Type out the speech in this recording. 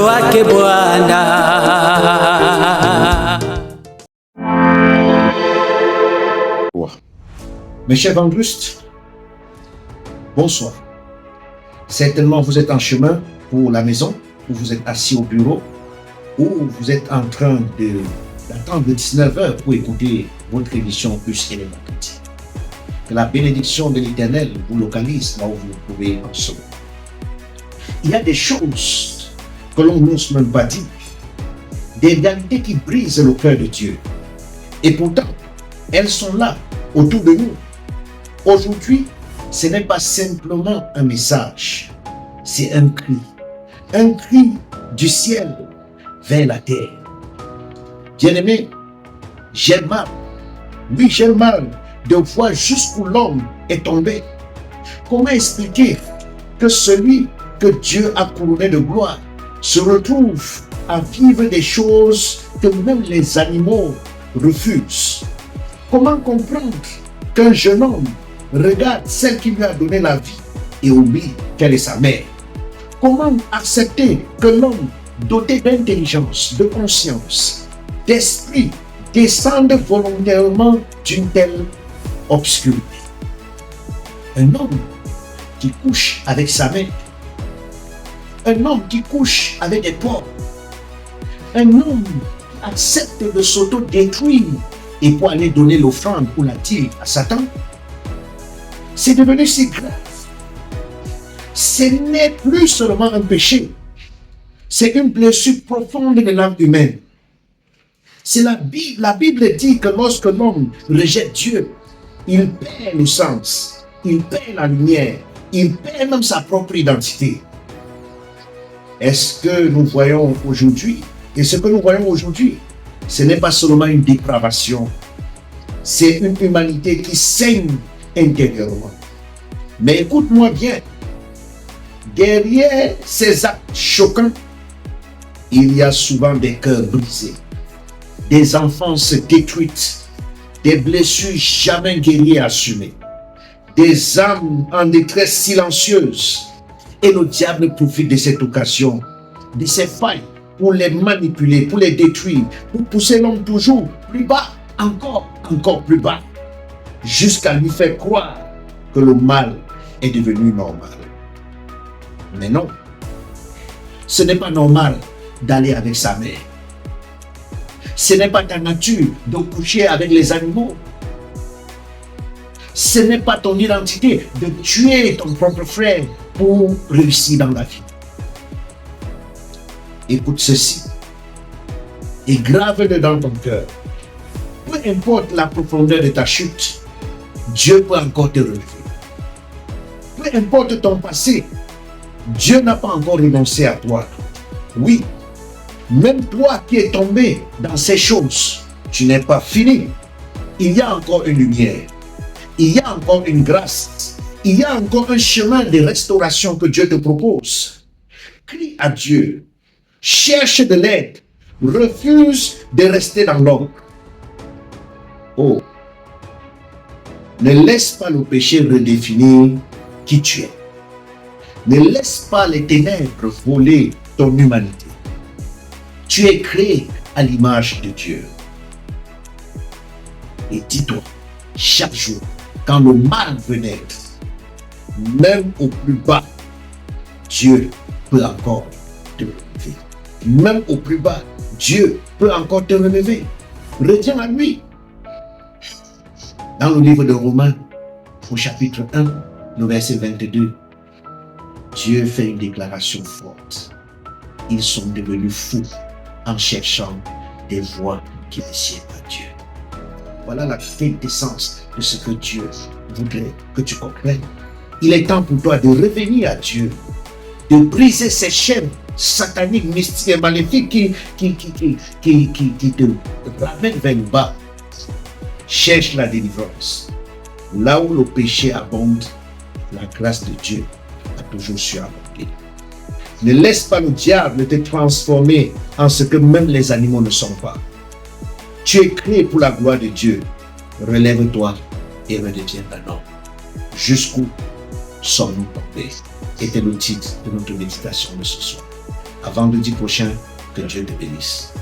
wake Bwana. Mes chers vendrustes, bonsoir. Certainement vous êtes en chemin pour la maison, ou vous êtes assis au bureau, ou vous êtes en train d'attendre 19h pour écouter votre émission Plus Élément Chrétien. Que la bénédiction de l'Éternel vous localise là où vous vous trouvez en ce moment. Il y a des choses que l'on n'ose même pas dire, des réalités qui brisent le cœur de Dieu. Et pourtant, elles sont là, autour de nous. Aujourd'hui, ce n'est pas simplement un message, c'est un cri du ciel vers la terre. Bien-aimé, j'ai mal, oui j'ai mal de voir jusqu'où l'homme est tombé. Comment expliquer que celui que Dieu a couronné de gloire se retrouve à vivre des choses que même les animaux refusent? Comment comprendre qu'un jeune homme regarde celle qui lui a donné la vie et oublie qu'elle est sa mère? Comment accepter que l'homme doté d'intelligence, de conscience, d'esprit, descende volontairement d'une telle obscurité? Un homme qui couche avec sa mère, un homme qui couche avec des porcs, un homme qui accepte de s'auto-détruire et pour aller donner l'offrande ou la dîme à Satan, c'est devenu si grave. Ce n'est plus seulement un péché, c'est une blessure profonde de l'âme humaine. C'est la Bible dit que lorsque l'homme rejette Dieu, il perd le sens, il perd la lumière, il perd même sa propre identité. Est-ce que nous voyons aujourd'hui, et ce que nous voyons aujourd'hui, ce n'est pas seulement une dépravation, c'est une humanité qui saigne intérieurement. Mais écoute-moi bien, derrière ces actes choquants, il y a souvent des cœurs brisés, des enfances détruites, des blessures jamais guéries et assumées, des âmes en détresse silencieuse. Et le diable profite de cette occasion, de ces failles, pour les manipuler, pour les détruire, pour pousser l'homme toujours plus bas, encore plus bas, jusqu'à lui faire croire que le mal est devenu normal. Mais non, ce n'est pas normal d'aller avec sa mère. Ce n'est pas ta nature de coucher avec les animaux. Ce n'est pas ton identité de tuer ton propre frère pour réussir dans la vie. Écoute ceci et grave-le dans ton cœur. Peu importe la profondeur de ta chute, Dieu peut encore te relever. Peu importe ton passé, Dieu n'a pas encore renoncé à toi. Oui, même toi qui es tombé dans ces choses, tu n'es pas fini. Il y a encore une lumière. Il y a encore une grâce. Il y a encore un chemin de restauration que Dieu te propose. Crie à Dieu. Cherche de l'aide. Refuse de rester dans l'ombre. Oh. Ne laisse pas le péché redéfinir qui tu es. Ne laisse pas les ténèbres voler ton humanité. Tu es créé à l'image de Dieu. Et dis-toi, chaque jour, quand le mal veut naître, même au plus bas, Dieu peut encore te relever. Même au plus bas, Dieu peut encore te relever. Retiens à lui. Dans le livre de Romains, au chapitre 1, le verset 22, Dieu fait une déclaration forte. Ils sont devenus fous en cherchant des voies qui ne sied à Dieu. Voilà la quintessence de ce que Dieu voudrait que tu comprennes. Il est temps pour toi de revenir à Dieu, de briser ces chaînes sataniques, mystiques et maléfiques qui te ramènent vers le bas. Cherche la délivrance. Là où le péché abonde, la grâce de Dieu a toujours surabondé. Ne laisse pas le diable te transformer en ce que même les animaux ne sont pas. Tu es créé pour la gloire de Dieu. Relève-toi et redeviens un homme. Jusqu'où sommes-nous tombés? Était le titre de notre méditation de ce soir. À vendredi prochain. Que Dieu te bénisse.